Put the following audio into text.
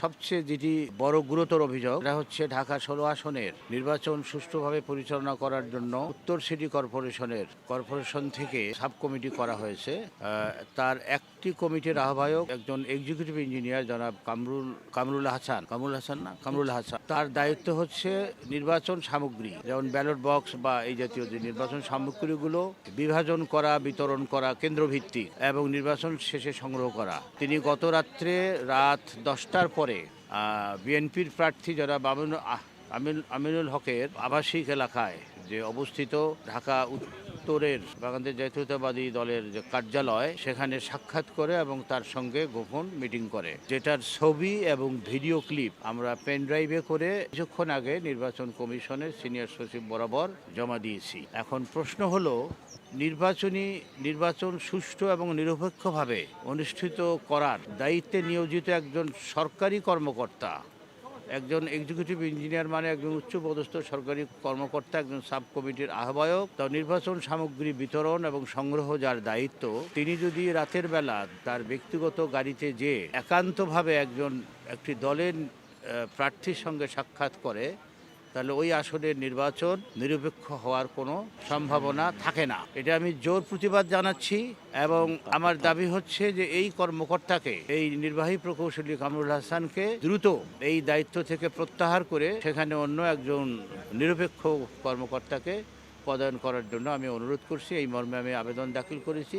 সবচেয়ে যেটি বড় গুরুতর অভিযোগ এটা হচ্ছে ঢাকা ১৬ আসনের নির্বাচন সুষ্ঠুভাবে পরিচালনা করার জন্য উত্তর সিটি কর্পোরেশন থেকে সাব কমিটি করা হয়েছে। তার একটি কমিটির আহ্বায়ক একজন এক্সিকিউটিভ ইঞ্জিনিয়ার জনাব কামরুল হাসান। তার দায়িত্ব হচ্ছে নির্বাচন সামগ্রী যেমন ব্যালট বক্স বা এই জাতীয় যে নির্বাচন সামগ্রীগুলো বিভাজন করা, বিতরণ করা কেন্দ্রভিত্তিক এবং নির্বাচন শেষে সংগ্রহ করা। তিনি গত রাত্রে রাত 10টার পরে বিএনপির প্রার্থী যারা আমিনুল হকের আবাসিক এলাকায় যে অবস্থিত ঢাকা উত্তরের বাগানদের জাতীয়তাবাদী দলের যে কার্যালয় সেখানে সাক্ষাৎ করে এবং তার সঙ্গে গোপন মিটিং করে, যেটার ছবি এবং ভিডিও ক্লিপ আমরা পেন ড্রাইভে করে কিছুক্ষণ আগে নির্বাচন কমিশনের সিনিয়র সচিব বরাবর জমা দিয়েছি। এখন প্রশ্ন হলো নির্বাচন সুষ্ঠু এবং নিরপেক্ষভাবে অনুষ্ঠিত করার দায়িত্বে নিয়োজিত একজন সরকারি কর্মকর্তা, একজন এক্সিকিউটিভ ইঞ্জিনিয়ার মানে একজন উচ্চপদস্থ সরকারি কর্মকর্তা, একজন সাব কমিটির আহ্বায়ক, তার নির্বাচন সামগ্রী বিতরণ এবং সংগ্রহ যার দায়িত্ব, তিনি যদি রাতের বেলা তার ব্যক্তিগত গাড়িতে যেয়ে একান্তভাবে একটি দলের প্রার্থীর সঙ্গে সাক্ষাৎ করে, তাহলে ওই আসনের নির্বাচন নিরপেক্ষ হওয়ার কোনো সম্ভাবনা থাকে না। এটা আমি জোর প্রতিবাদ জানাচ্ছি এবং আমার দাবি হচ্ছে যে এই কর্মকর্তাকে, এই নির্বাহী প্রকৌশলী কামরুল হাসানকে দ্রুত এই দায়িত্ব থেকে প্রত্যাহার করে সেখানে অন্য একজন নিরপেক্ষ কর্মকর্তাকে পদায়ন করার জন্য আমি অনুরোধ করছি। এই মর্মে আমি আবেদন দাখিল করেছি।